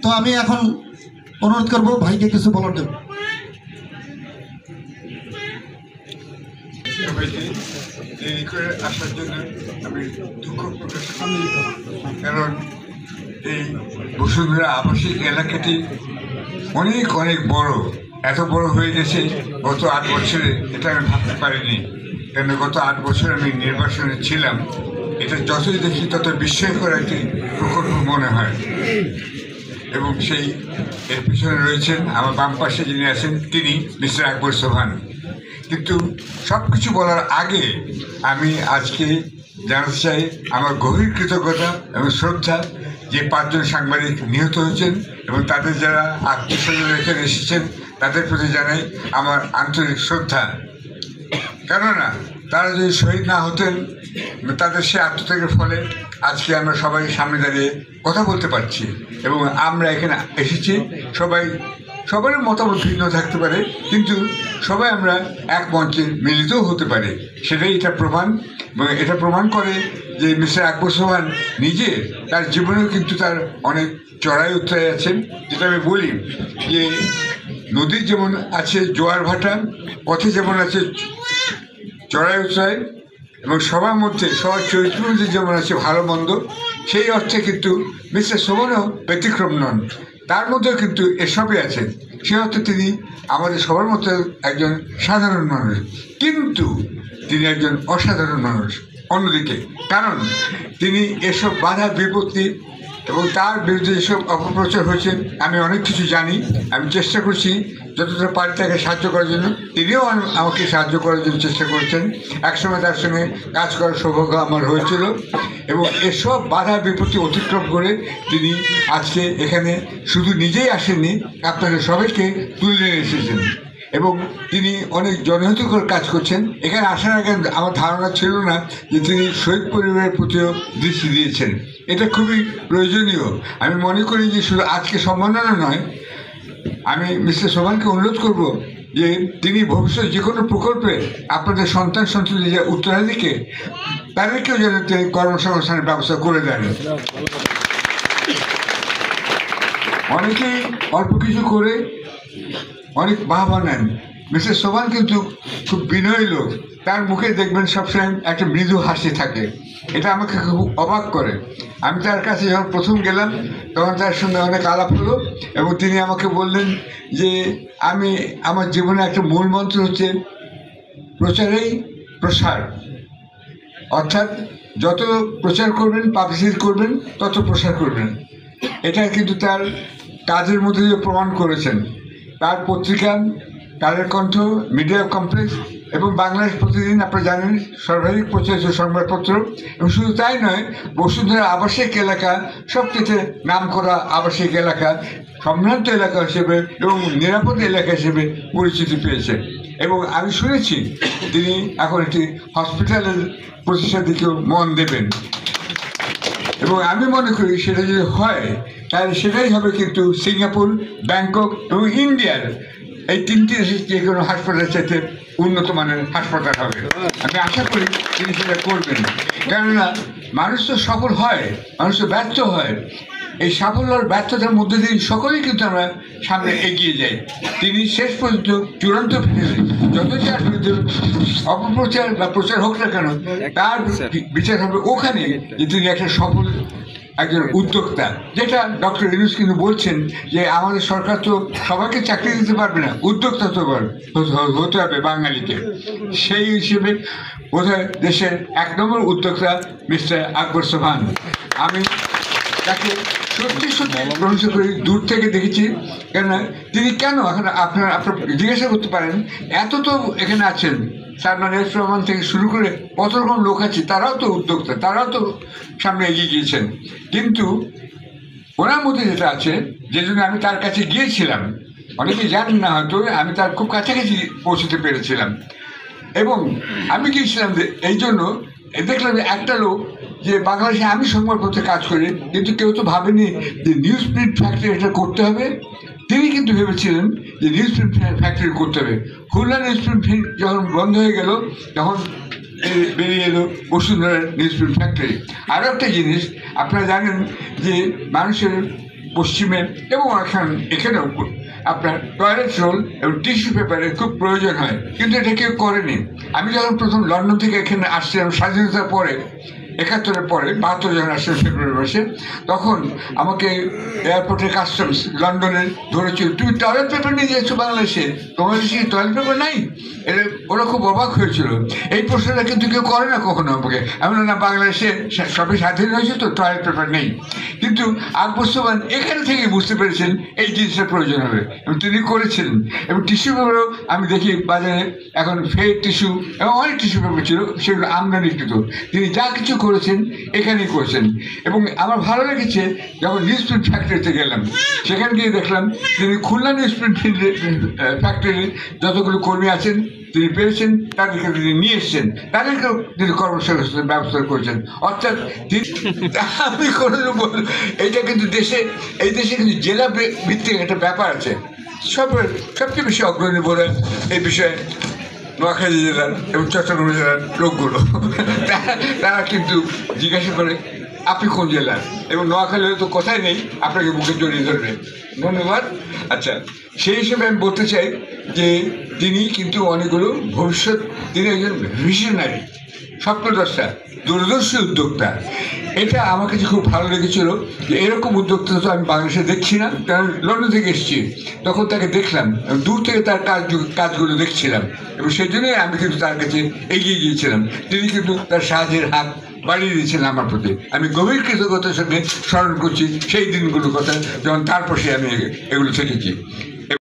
তো আমি এখন অনুরোধ করব ভাইকে কিছু বলার জন্য। দেরি করে আসার জন্য আমি দুঃখ প্রকাশ করি, কারণ এই বসুন্ধরা আবাসিক এলাকাটি অনেক অনেক বড়, এত বড় হয়ে গেছে গত 8 বছরে, এটা আমি ভাবতে পারিনি। কেন গত 8 বছর আমি নির্বাচনে ছিলাম, এটা যতই দেখি তত বিস্ময়কর একটি প্রকল্প মনে হয়। এবং সেই এর পিছনে রয়েছেন আমার বাম পাশে যিনি আছেন, তিনি মিস্টার আকবর সোবহান। কিন্তু সব কিছু বলার আগে আমি আজকে জানাতে চাই আমার গভীর কৃতজ্ঞতা এবং শ্রদ্ধা যে 5 জন সাংবাদিক নিহত হয়েছেন এবং তাদের যারা আত্মীয়স্বজন এখানে এসেছেন তাদের প্রতি জানাই আমার আন্তরিক শ্রদ্ধা। কেননা তারা যদি শহীদ না হতেন, তাদের সে আত্মত্যাগের ফলে আজকে আমরা সবাই সামনে দাঁড়িয়ে কথা বলতে পারছি এবং আমরা এখানে এসেছি। সবারই মতামত ভিন্ন থাকতে পারে, কিন্তু সবাই আমরা এক মঞ্চে মিলিতও হতে পারে। সেটাই এটা প্রমাণ, এবং এটা প্রমাণ করে যে মিস্টার আকবর সোবহান নিজে তার জীবনেও কিন্তু তার অনেক চড়াই উতরাই আছেন। যেটা আমি বলি যে নদীর যেমন আছে জোয়ার ভাটা, পথে যেমন আছে চড়াই উতরাই, এবং সবার মধ্যে সবার চরিত্রের মধ্যে যেমন আছে ভালো মন্দ, সেই অর্থে কিন্তু মিস্টার সোবহানও ব্যতিক্রম নন। তার মধ্যেও কিন্তু এসবই আছে। সে অর্থে তিনি আমাদের সবার মতো একজন সাধারণ মানুষ, কিন্তু তিনি একজন অসাধারণ মানুষ অন্যদিকে। কারণ তিনি এসব বাধা বিপত্তি এবং তার বিরুদ্ধে যেসব অপপ্রচার হয়েছে, আমি অনেক কিছু জানি। আমি চেষ্টা করছি যতটা পারি তাকে সাহায্য করার জন্য। তিনিও আমাকে সাহায্য করার জন্য চেষ্টা করেছেন। একসময় তার সঙ্গে কাজ করার সৌভাগ্য আমার হয়েছিল, এবং এসব বাধা বিপত্তি অতিক্রম করে তিনি আজকে এখানে শুধু নিজেই আসেননি, আপনাদের সবাইকে তুলে নিয়ে এসেছেন। এবং তিনি অনেক জনহিতকর কাজ করছেন। এখানে আসার আগে আমার ধারণা ছিল না যে তিনি শহীদ পরিবারের প্রতিও দৃষ্টি দিয়েছেন। এটা খুবই প্রয়োজনীয়। আমি মনে করি যে শুধু আজকে সম্মাননা নয়, আমি মিস্টার সোবহানকে অনুরোধ করব যে তিনি ভবিষ্যৎ যে কোনো প্রকল্পে আপনাদের সন্তান সন্ততি যে উত্তরাধিকে তাদেরকেও যেন তিনি কর্মসংস্থানের ব্যবস্থা করে দেন। অনেকেই অল্প কিছু করে অনেক বাহবা নেন। মিস্টার সোবহান কিন্তু খুব বিনয়ী লোক। তার মুখে দেখবেন সবসময় একটা মৃদু হাসি থাকে। এটা আমাকে খুব অবাক করে। আমি তার কাছে যখন প্রথম গেলাম তখন তার সঙ্গে অনেক আলাপ হলো, এবং তিনি আমাকে বললেন যে আমার জীবনে একটা মূল মন্ত্র হচ্ছে প্রচারেই প্রসার। অর্থাৎ যত প্রচার করবেন, পাবলিসিটি করবেন, তত প্রসার করবেন। এটা কিন্তু তার কাজের মধ্যে দিয়ে প্রমাণ করেছেন। তার পত্রিকা কালের কণ্ঠ, মিডিয়া কমপ্লেক্স এবং বাংলাদেশ প্রতিদিন আপনারা জানেন সর্বাধিক প্রচারিত সংবাদপত্র। এবং শুধু তাই নয়, বসুন্ধরা আবাসিক এলাকা সবচেয়ে নাম করা আবাসিক এলাকা, সম্ভ্রান্ত এলাকা হিসেবে এবং নিরাপদ এলাকা হিসেবে পরিচিতি পেয়েছে। এবং আমি শুনেছি তিনি এখন একটি হসপিটালের প্রতিষ্ঠার দিকেও মন দেবেন, এবং আমি মনে করি সেটা যদি হয় তাহলে সেটাই হবে কিন্তু সিঙ্গাপুর, ব্যাংকক এবং ইন্ডিয়ার এই 3টি দেশের যে কোনো হাসপাতালের চাইতে উন্নত মানের হাসপাতাল হবে। আমি আশা করি তিনি সেটা করবেন। কেননা মানুষ তো সফল হয়, মানুষ তো ব্যর্থ হয়। এই সাফল্য আর ব্যর্থতার মধ্যে দিয়ে সকলেই কিন্তু আমরা সামনে এগিয়ে যাই। তিনি শেষ পর্যন্ত চূড়ান্ত যতই তার বিরুদ্ধে অপপ্রচার বা প্রচার হোক না কেন, তার বিচার হবে ওখানে যে তিনি একটা সফল একজন উদ্যোক্তা। যেটা ডক্টর ইউনূস কিন্তু বলছেন যে আমাদের সরকার তো সবাইকে চাকরি দিতে পারবে না, উদ্যোক্তা তো হতে হবে বাঙালিকে। সেই হিসেবে বোধহয় দেশের 1 নম্বর উদ্যোক্তা মিস্টার আকবর সোবহান। আমি তাকে সত্যি প্রশংসা করি, দূর থেকে দেখেছি। কেননা তিনি কেন এখন আপনারা জিজ্ঞাসা করতে পারেন, এত তো এখানে আছেন সালমান এফ রহমান থেকে শুরু করে কত রকম লোক আছে, তারাও তো উদ্যোক্তা, তারাও তো সামনে এগিয়ে গিয়েছেন। কিন্তু ওনার মধ্যে যেটা আছে, যে জন্য আমি তার কাছে গিয়েছিলাম, অনেকে জানেন না হয়তো, আমি তার খুব কাছাকাছি পৌঁছতে পেরেছিলাম। এবং আমি গিয়েছিলাম এই জন্য দেখলাম যে একটা লোক যে বাংলাদেশে আমি সংবাদপত্রে কাজ করি, কিন্তু কেউ তো ভাবেনি যে নিউজ প্রিন্ট ফ্যাক্টরি এটা করতে হবে। তিনি কিন্তু ভেবেছিলেন যে নিউজ প্রিন্ট ফ্যাক্টরি করতে হবে। খুলনা নিউজ প্রিন্ট যখন বন্ধ হয়ে গেল, তখন বেরিয়ে এলো বসুন্ধরা নিউজ প্রিন্ট ফ্যাক্টরি। আরও একটা জিনিস আপনারা জানেন যে মানুষের পশ্চিমে এবং এখানেও আপনার টয়লেট রোল এবং টিস্যু পেপারের খুব প্রয়োজন হয়, কিন্তু এটা কেউ করেনি। আমি যখন প্রথম লন্ডন থেকে এখানে আসছিলাম স্বাধীনতার পরে, 71-এর পরে, 72 জন আসছিলাম ফেব্রুয়ারি মাসে, তখন আমাকে এয়ারপোর্টের কাস্টমস লন্ডনের ধরেছিল, তুমি টয়লেট পেপার নিয়ে যাচ্ছ বাংলাদেশে, তোমার দেশে টয়লেট পেপার নাই? এটা ওরা খুব অবাক হয়েছিল। এই প্রশ্নটা কিন্তু কেউ করে না কখনো আমাকে। এমন না, বাংলাদেশে সবই স্বাধীন হয়েছে তো টয়লেট পেপার নেই। কিন্তু আকবর সোবহান এখানে থেকে বুঝতে পেরেছেন এই জিনিসটা প্রয়োজন হবে এবং তিনি করেছিলেন। এবং টিস্যু পেপারও আমি দেখি বাজারে এখন ফেক টিস্যু এবং অনেক টিস্যু পেপার ছিল, সেগুলো আমদানিকৃত। তিনি যা কিছু করেছেন এখানেই করেছেন। এবং আমার ভালো লেগেছে যখন নিউজ প্রিন্ট ফ্যাক্টরিতে গেলাম, সেখানে গিয়ে দেখলাম তিনি খুলনা নিউজ প্রিন্ট ফ্যাক্টরির যতগুলো কর্মী আছেন তিনি পেয়েছেন, তাদেরকে তিনি নিয়ে এসছেন, তাদেরকেও তিনি কর্মসংস্থানের ব্যবস্থা করেছেন। অর্থাৎ আমি কোনো এইটা কিন্তু এই দেশে কিন্তু জেলা ভিত্তিক একটা ব্যাপার আছে। সবচেয়ে বেশি অগ্রণী বলে এই বিষয়ে নোয়াখালী জেলার এবং চট্টগ্রাম জেলার লোকগুলো তারা কিন্তু জিজ্ঞাসা করে আপনি কোন জেলার, এবং নোয়াখালী তো কথাই নেই, আপনাকে বুকে জড়িয়ে ধরবে। ধন্যবাদ। আচ্ছা, সেই হিসেবে আমি বলতে চাই যে তিনি কিন্তু অনেকগুলো ভবিষ্যৎ, তিনি একজন ভিশনারি, স্বপ্নদ্রষ্টা, দূরদর্শী উদ্যোক্তা। এটা আমার কাছে খুব ভালো লেগেছিল যে এরকম উদ্যোক্তা তো আমি বাংলাদেশে দেখছি না, কারণ লন্ডন থেকে এসেছি, তখন তাকে দেখলাম, দূর থেকে তার কাজগুলো দেখছিলাম, এবং সেই জন্যই আমি কিন্তু তার কাছে এগিয়ে গিয়েছিলাম। তিনি কিন্তু তার সাহায্যের হাত বাড়িয়ে দিয়েছিলেন আমার প্রতি। আমি গভীর কৃতজ্ঞতার সঙ্গে স্মরণ করছি সেই দিনগুলোর কথা, যখন তার পাশে আমি এগুলো থেকেছি।